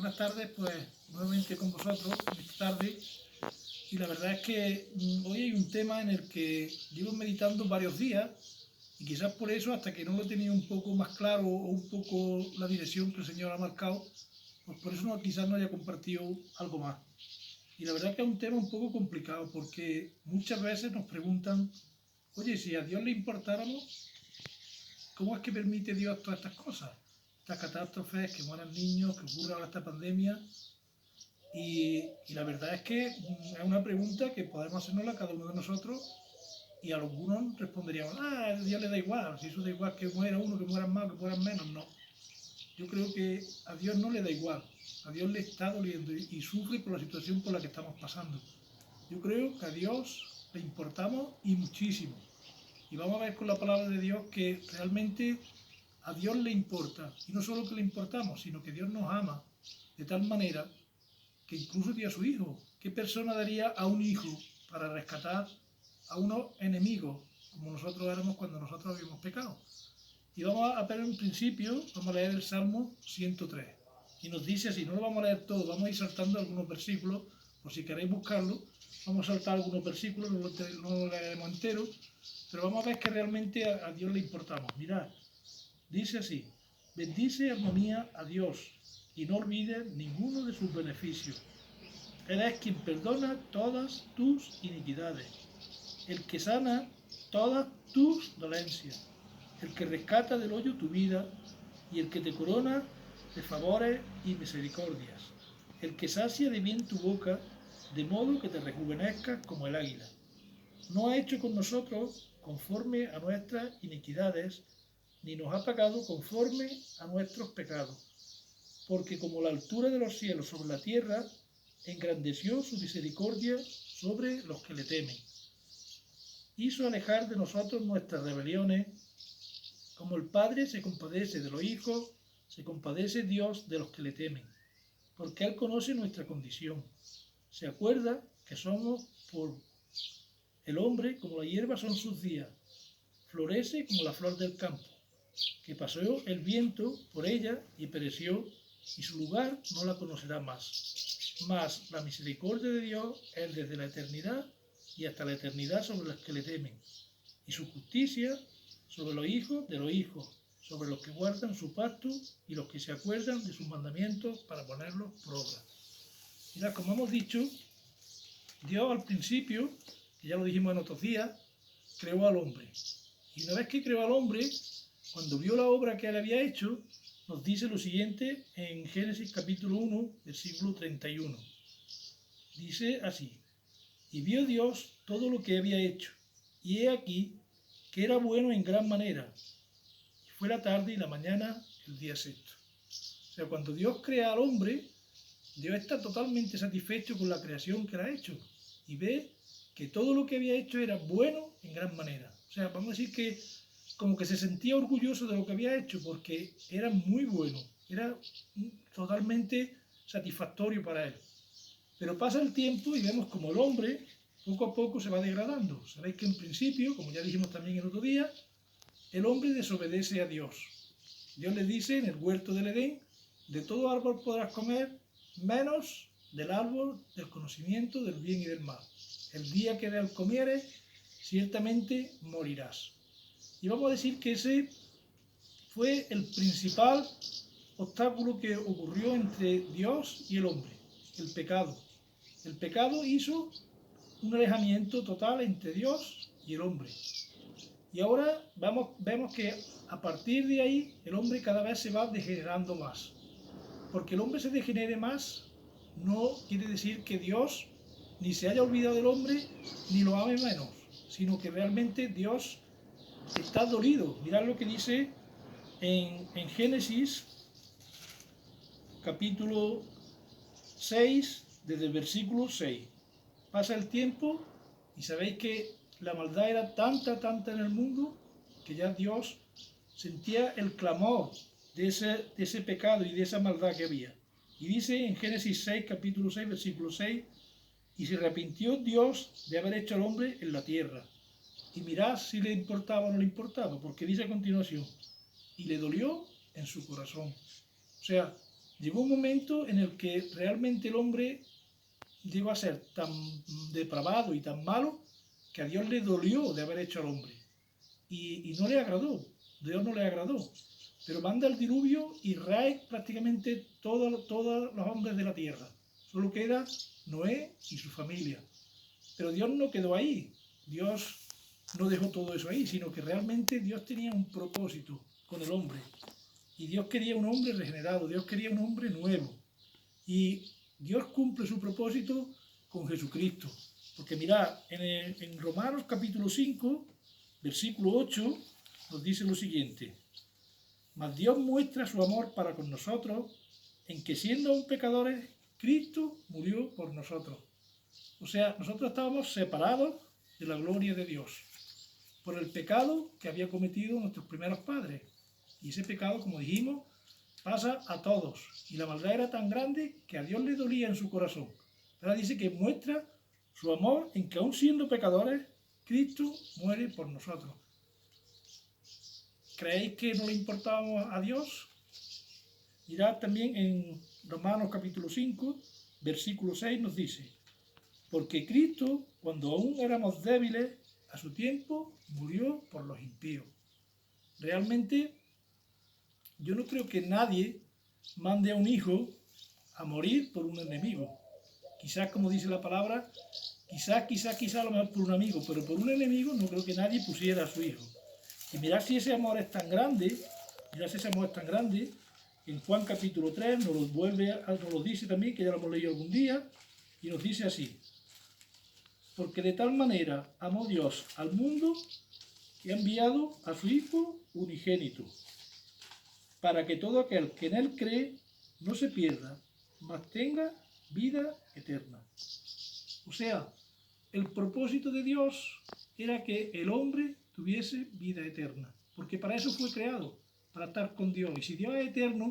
Buenas tardes, pues nuevamente con vosotros esta tarde. Y la verdad es que hoy hay un tema en el que llevo meditando varios días y quizás por eso, hasta que no lo he tenido un poco más claro o un poco la dirección que el Señor ha marcado, pues por eso quizás no haya compartido algo más. Y la verdad es que es un tema un poco complicado porque muchas veces nos preguntan, oye, si a Dios le importáramos, ¿cómo es que permite Dios todas estas cosas? Estas catástrofes, que mueran niños, que ocurra ahora esta pandemia. Y la verdad es que es una pregunta que podemos hacernosla cada uno de nosotros y a algunos responderíamos, a Dios le da igual, si eso da igual que muera uno, que mueran más, que mueran menos, no. Yo creo que a Dios no le da igual, a Dios le está doliendo y sufre por la situación por la que estamos pasando. Yo creo que a Dios le importamos y muchísimo. Y vamos a ver con la palabra de Dios que realmente a Dios le importa. Y no solo que le importamos, sino que Dios nos ama de tal manera que incluso dio a su hijo. ¿Qué persona daría a un hijo para rescatar a unos enemigos como nosotros éramos cuando nosotros habíamos pecado? Y vamos a ver en principio, vamos a leer el Salmo 103. Y nos dice así, no lo vamos a leer todo, vamos a ir saltando algunos versículos, por si queréis buscarlo, vamos a saltar algunos versículos, no lo leeremos entero, pero vamos a ver que realmente a Dios le importamos. Mirad, dice así, bendice alma mía a Dios y no olvides ninguno de sus beneficios. Él es quien perdona todas tus iniquidades, el que sana todas tus dolencias, el que rescata del hoyo tu vida y el que te corona de favores y misericordias, el que sacia de bien tu boca, de modo que te rejuvenezcas como el águila. No ha hecho con nosotros conforme a nuestras iniquidades, ni nos ha pagado conforme a nuestros pecados, porque como la altura de los cielos sobre la tierra, engrandeció su misericordia sobre los que le temen. Hizo alejar de nosotros nuestras rebeliones, como el Padre se compadece de los hijos, se compadece Dios de los que le temen, porque Él conoce nuestra condición. Se acuerda que somos por el hombre como la hierba son sus días, florece como la flor del campo, que pasó el viento por ella y pereció, y su lugar no la conocerá más. Mas la misericordia de Dios es desde la eternidad y hasta la eternidad sobre los que le temen, y su justicia sobre los hijos de los hijos, sobre los que guardan su pacto y los que se acuerdan de sus mandamientos para ponerlos por obra. Mirad, como hemos dicho, Dios al principio, que ya lo dijimos en otros días, creó al hombre. Y una vez que creó al hombre, cuando vio la obra que él había hecho, nos dice lo siguiente en Génesis capítulo 1, versículo 31. Dice así, y vio Dios todo lo que había hecho, y he aquí que era bueno en gran manera. Y fue la tarde y la mañana el día sexto. O sea, cuando Dios crea al hombre, Dios está totalmente satisfecho con la creación que él ha hecho y ve que todo lo que había hecho era bueno en gran manera. O sea, vamos a decir que como que se sentía orgulloso de lo que había hecho porque era muy bueno, era totalmente satisfactorio para él. Pero pasa el tiempo y vemos como el hombre poco a poco se va degradando. Sabéis que en principio, como ya dijimos también el otro día, el hombre desobedece a Dios. Dios le dice en el huerto del Edén, de todo árbol podrás comer, menos del árbol del conocimiento del bien y del mal. El día que de él comieres, ciertamente morirás. Y vamos a decir que ese fue el principal obstáculo que ocurrió entre Dios y el hombre, el pecado. El pecado hizo un alejamiento total entre Dios y el hombre. Y ahora vemos que a partir de ahí el hombre cada vez se va degenerando más. Porque el hombre se degenere más no quiere decir que Dios ni se haya olvidado del hombre ni lo ame menos, sino que realmente Dios está dolido. Mirad lo que dice en Génesis capítulo 6, desde el versículo 6. Pasa el tiempo y sabéis que la maldad era tanta en el mundo que ya Dios sentía el clamor de ese pecado y de esa maldad que había. Y dice en Génesis 6, capítulo 6, versículo 6, y se arrepintió Dios de haber hecho al hombre en la tierra. Y mirad si le importaba o no le importaba, porque dice a continuación, y le dolió en su corazón. O sea, llegó un momento en el que realmente el hombre llegó a ser tan depravado y tan malo que a Dios le dolió de haber hecho al hombre. Y no le agradó, Dios no le agradó. Pero manda el diluvio y rae prácticamente todos los hombres de la tierra. Solo queda Noé y su familia. Pero Dios no quedó ahí. Dios no dejó todo eso ahí, sino que realmente Dios tenía un propósito con el hombre. Y Dios quería un hombre regenerado, Dios quería un hombre nuevo. Y Dios cumple su propósito con Jesucristo. Porque mirad, en Romanos capítulo 5, versículo 8, nos dice lo siguiente. Mas Dios muestra su amor para con nosotros en que siendo aún pecadores, Cristo murió por nosotros. O sea, nosotros estábamos separados de la gloria de Dios por el pecado que había cometido nuestros primeros padres. Y ese pecado, como dijimos, pasa a todos. Y la maldad era tan grande que a Dios le dolía en su corazón. Ahora dice que muestra su amor en que aún siendo pecadores, Cristo muere por nosotros. ¿Creéis que no le importábamos a Dios? Mirad también en Romanos capítulo 5, versículo 6 nos dice, porque Cristo, cuando aún éramos débiles, a su tiempo murió por los impíos. Realmente, yo no creo que nadie mande a un hijo a morir por un enemigo. Quizás, como dice la palabra, quizás a lo mejor por un amigo, pero por un enemigo no creo que nadie pusiera a su hijo. Y mirad si ese amor es tan grande, en Juan capítulo 3 nos lo dice también, que ya lo hemos leído algún día, y nos dice así, porque de tal manera amó Dios al mundo que ha enviado a su Hijo unigénito, para que todo aquel que en él cree no se pierda, mas tenga vida eterna. O sea, el propósito de Dios era que el hombre tuviese vida eterna, porque para eso fue creado, para estar con Dios. Y si Dios es eterno,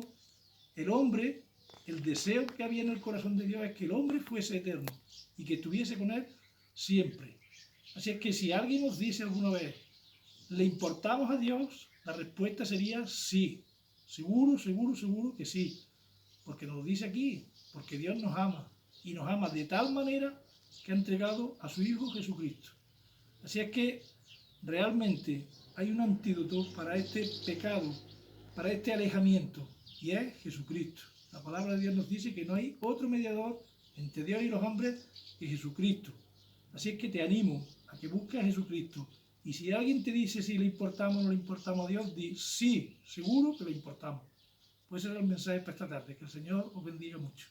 el hombre, el deseo que había en el corazón de Dios es que el hombre fuese eterno y que estuviese con él siempre. Así es que si alguien nos dice alguna vez, ¿le importamos a Dios? La respuesta sería sí. Seguro que sí. Porque nos lo dice aquí, porque Dios nos ama. Y nos ama de tal manera que ha entregado a su Hijo Jesucristo. Así es que realmente hay un antídoto para este pecado, para este alejamiento, y es Jesucristo. La palabra de Dios nos dice que no hay otro mediador entre Dios y los hombres que Jesucristo. Así es que te animo a que busques a Jesucristo. Y si alguien te dice si le importamos o no le importamos a Dios, di sí, seguro que le importamos. Pues ese es el mensaje para esta tarde. Que el Señor os bendiga mucho.